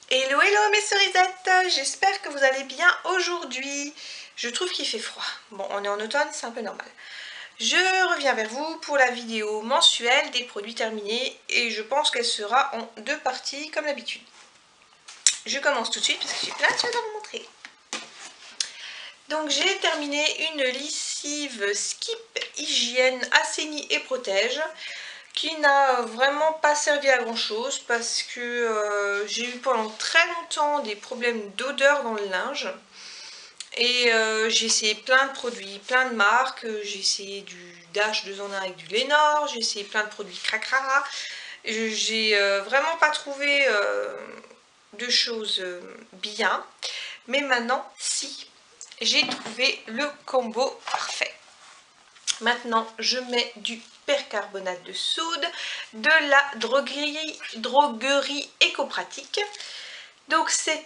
Hello hello mes cerisettes, j'espère que vous allez bien aujourd'hui. Je trouve qu'il fait froid. Bon, on est en automne, c'est un peu normal. Je reviens vers vous pour la vidéo mensuelle des produits terminés et je pense qu'elle sera en 2 parties comme d'habitude. Je commence tout de suite parce que j'ai plein de choses à vous montrer. Donc j'ai terminé une lessive Skip Hygiène Assainit et Protège qui n'a vraiment pas servi à grand chose parce que j'ai eu pendant très longtemps des problèmes d'odeur dans le linge et j'ai essayé plein de produits, plein de marques, j'ai essayé du Dash 2 en 1 avec du Lénore, j'ai essayé plein de produits Cracra, j'ai vraiment pas trouvé de choses bien, mais maintenant si, j'ai trouvé le combo parfait. Maintenant, je mets du percarbonate de soude de la droguerie Éco-Pratique. Donc c'est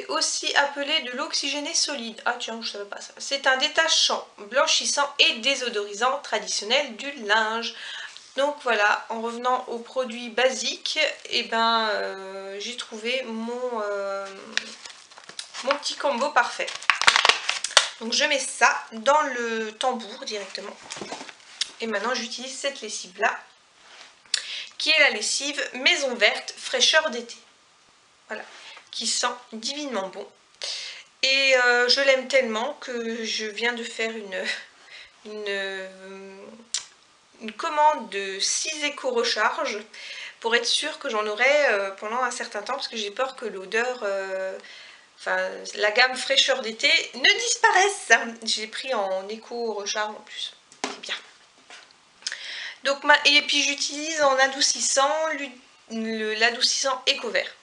aussi appelé de l'oxygéné solide. Ah tiens, je savais pas ça. C'est un détachant, blanchissant et désodorisant traditionnel du linge. Donc voilà, en revenant aux produits basiques, et j'ai trouvé mon petit combo parfait. Donc je mets ça dans le tambour directement. Et maintenant j'utilise cette lessive là, qui est la lessive Maison Verte Fraîcheur d'été. Voilà, qui sent divinement bon. Et je l'aime tellement que je viens de faire une commande de 6 éco-recharges pour être sûre que j'en aurai pendant un certain temps, parce que j'ai peur que l'odeur... la gamme fraîcheur d'été ne disparaisse. J'ai pris en éco-recharge en plus. C'est bien. Donc, et puis j'utilise en adoucissant l'adoucissant Eco-Vert.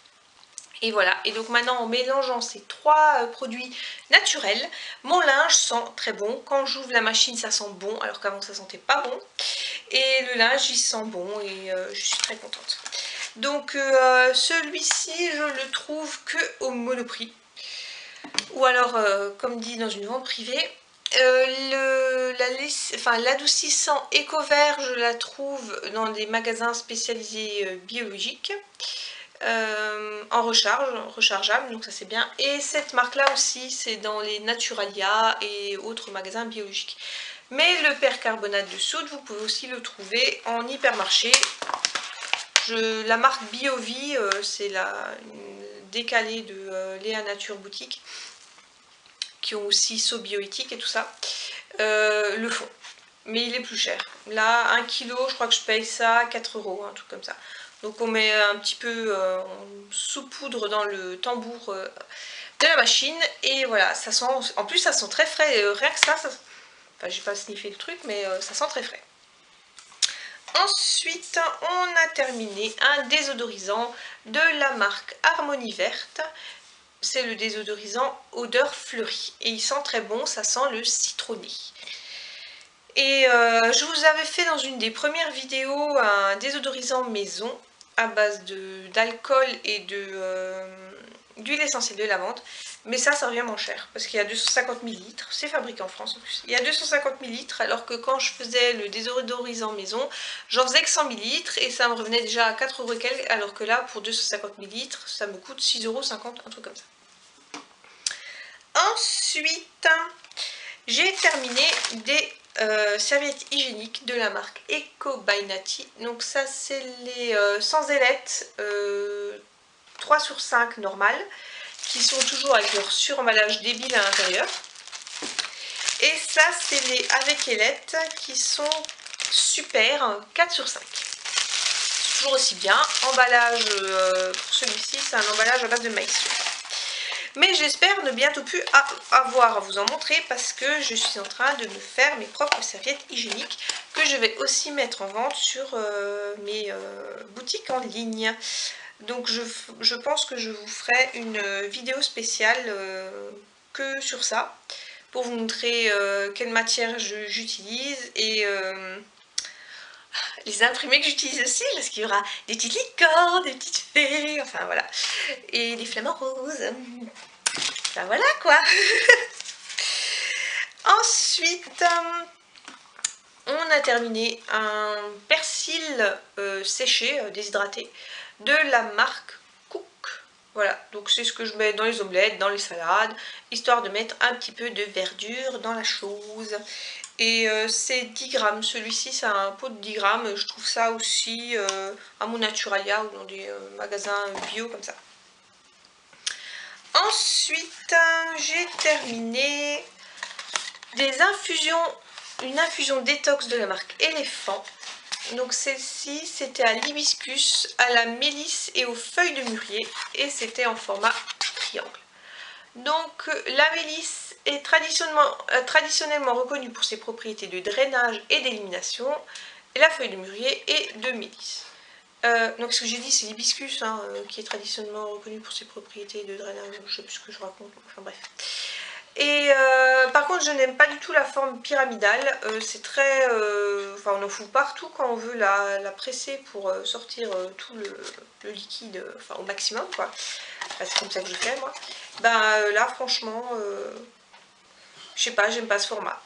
Et voilà. Et donc maintenant, en mélangeant ces 3 produits naturels, mon linge sent très bon. Quand j'ouvre la machine, ça sent bon, alors qu'avant ça sentait pas bon. Et le linge, il sent bon et je suis très contente. Donc celui-ci, je le trouve que au Monoprix. Ou alors, comme dit dans une vente privée, l'adoucissant Eco-Vert, je la trouve dans des magasins spécialisés biologiques, en rechargeable, donc ça c'est bien. Et cette marque-là aussi, c'est dans les Naturalia et autres magasins biologiques. Mais le percarbonate de soude, vous pouvez aussi le trouver en hypermarché. La marque BioVie, c'est la décalée de Léa Nature Boutique, qui ont aussi SoBioéthique et tout ça, le font. Mais il est plus cher. Là, 1 kg, je crois que je paye ça 4 €, un truc comme ça. Donc on met un petit peu en saupoudre dans le tambour de la machine. Et voilà, ça sent. En plus, ça sent très frais. Rien que ça, enfin, j'ai pas sniffé le truc, mais ça sent très frais. Ensuite, on a terminé un désodorisant de la marque Harmonie Verte. C'est le désodorisant odeur fleurie. Et il sent très bon, ça sent le citronné. Et je vous avais fait dans une des premières vidéos un désodorisant maison à base d'alcool et d'huile essentielle de lavande. Mais ça revient moins cher parce qu'il y a 250 ml. C'est fabriqué en France en plus. Il y a 250 ml alors que quand je faisais le désodorisant maison, j'en faisais que 100 ml et ça me revenait déjà à 4 € quelques, alors que là pour 250 ml, ça me coûte 6,50 €, un truc comme ça. Ensuite, j'ai terminé des serviettes hygiéniques de la marque Eco by Nati. Donc ça c'est les sans ailettes 3/5 normales, qui sont toujours avec leur suremballage débile à l'intérieur. Et ça c'est les avec ailettes qui sont super 4/5. C'est toujours aussi bien. Emballage pour celui-ci, c'est un emballage à base de maïs. Mais j'espère ne bientôt plus avoir à vous en montrer parce que je suis en train de me faire mes propres serviettes hygiéniques que je vais aussi mettre en vente sur mes boutiques en ligne. Donc je pense que je vous ferai une vidéo spéciale que sur ça pour vous montrer quelle matière j'utilise et les imprimés que j'utilise aussi, parce qu'il y aura des petites licornes, des petites fées, enfin voilà, et des flamants roses. Ben voilà quoi. Ensuite, on a terminé un persil séché, déshydraté, de la marque Cook. Voilà, donc c'est ce que je mets dans les omelettes, dans les salades, histoire de mettre un petit peu de verdure dans la chose. Et c'est 10 grammes, celui-ci c'est un pot de 10 grammes, je trouve ça aussi à mon Naturalia ou dans des magasins bio comme ça. Ensuite, j'ai terminé des infusions, une infusion détox de la marque Éléphant. Donc celle-ci, c'était à l'hibiscus, à la mélisse et aux feuilles de mûrier. Et c'était en format triangle. Donc la mélisse est traditionnellement reconnue pour ses propriétés de drainage et d'élimination. Et la feuille de mûrier est de mélisse. Donc ce que j'ai dit, c'est l'hibiscus hein, qui est traditionnellement reconnu pour ses propriétés de drainage. Je sais plus ce que je raconte, enfin bref. Et par contre, je n'aime pas du tout la forme pyramidale. C'est très... enfin, on en fout partout quand on veut la presser pour sortir tout le liquide enfin, au maximum, quoi. Enfin, c'est comme ça que je fais, moi. Ben là, franchement, je sais pas, j'aime pas ce format.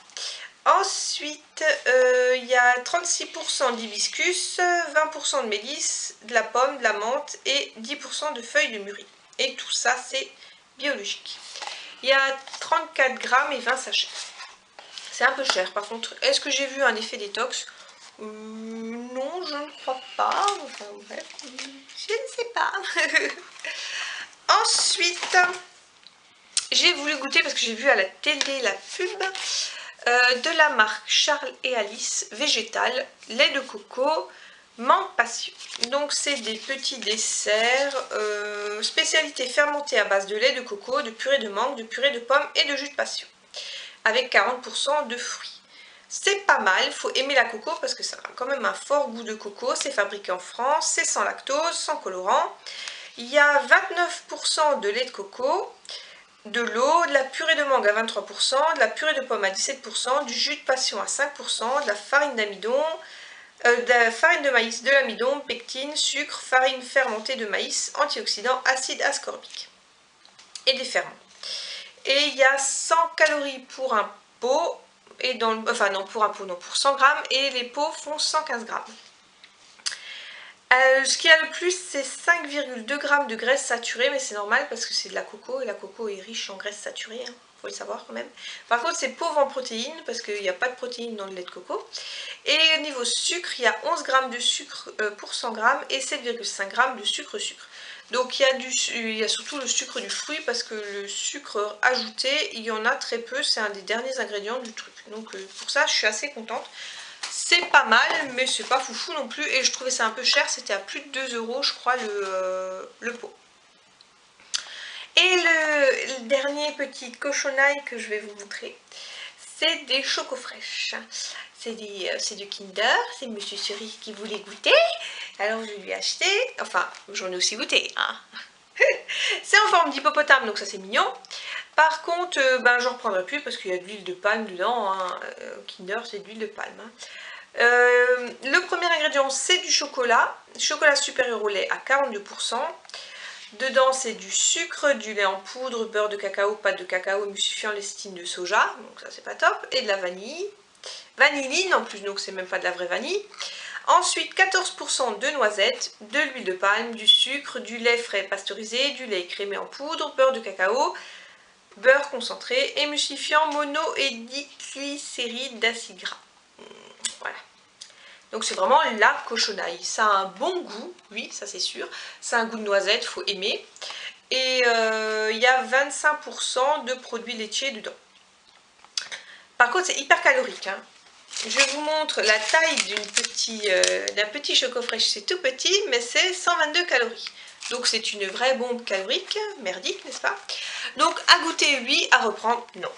Ensuite, il y a 36% d'hibiscus, 20% de mélisse, de la pomme, de la menthe et 10% de feuilles de mûri. Et tout ça, c'est biologique. Il y a 34 grammes et 20 sachets. C'est un peu cher par contre. Est-ce que j'ai vu un effet détox? Non, je ne crois pas. Enfin bref, je ne sais pas. Ensuite, j'ai voulu goûter parce que j'ai vu à la télé la pub de la marque Charles et Alice végétal, lait de coco, menthe passion. Donc c'est des petits desserts, spécialité fermentée à base de lait de coco, de purée de mangue, de purée de pommes et de jus de passion, avec 40% de fruits. C'est pas mal, il faut aimer la coco parce que ça a quand même un fort goût de coco, c'est fabriqué en France, c'est sans lactose, sans colorant. Il y a 29% de lait de coco, de l'eau, de la purée de mangue à 23%, de la purée de pomme à 17%, du jus de passion à 5%, de la farine d'amidon, de la farine de maïs, de l'amidon, pectine, sucre, farine fermentée de maïs, antioxydants, acide ascorbique et des ferments. Et il y a 100 calories pour un pot, et enfin non pour un pot, non pour 100 grammes, et les pots font 115 grammes. Ce qu'il y a le plus, c'est 5,2 grammes de graisse saturée, mais c'est normal parce que c'est de la coco et la coco est riche en graisse saturée, hein, faut le savoir quand même. Par contre, c'est pauvre en protéines parce qu'il n'y a pas de protéines dans le lait de coco. Et au niveau sucre, il y a 11 grammes de sucre pour 100 grammes et 7,5 grammes de sucre-sucre. Donc il y a surtout le sucre du fruit parce que le sucre ajouté, il y en a très peu, c'est un des derniers ingrédients du truc. Donc pour ça, je suis assez contente. C'est pas mal, mais c'est pas foufou non plus. Et je trouvais ça un peu cher, c'était à plus de 2 € je crois le pot. Et le dernier petit cochonaille que je vais vous montrer, c'est des chocos fraîches. C'est du Kinder, c'est Monsieur Cerise qui voulait goûter. Alors je lui ai acheté, enfin j'en ai aussi goûté. Hein. C'est en forme d'hippopotame, donc ça c'est mignon. Par contre, ben, j'en reprendrai plus parce qu'il y a de l'huile de palme dedans. Hein. Kinder, c'est de l'huile de palme. Hein. Le premier ingrédient, c'est du chocolat. Chocolat supérieur au lait à 42%. Dedans, c'est du sucre, du lait en poudre, beurre de cacao, pâte de cacao, émulsifiant, lécithine de soja. Donc ça, c'est pas top. Et de la vanille. Vanilline en plus, donc c'est même pas de la vraie vanille. Ensuite, 14% de noisettes, de l'huile de palme, du sucre, du lait frais pasteurisé, du lait écrémé en poudre, beurre de cacao, beurre concentré, émulsifiant mono et diglycéride d'acide gras. Voilà. Donc c'est vraiment la cochonaille. Ça a un bon goût, oui, ça c'est sûr. Ça a un goût de noisette, il faut aimer. Et il y a 25% de produits laitiers dedans. Par contre, c'est hyper calorique. Hein. Je vous montre la taille d'un petit choco fraîche. C'est tout petit, mais c'est 122 calories. Donc c'est une vraie bombe calorique, merdique, n'est-ce pas? Donc à goûter, oui, à reprendre, non.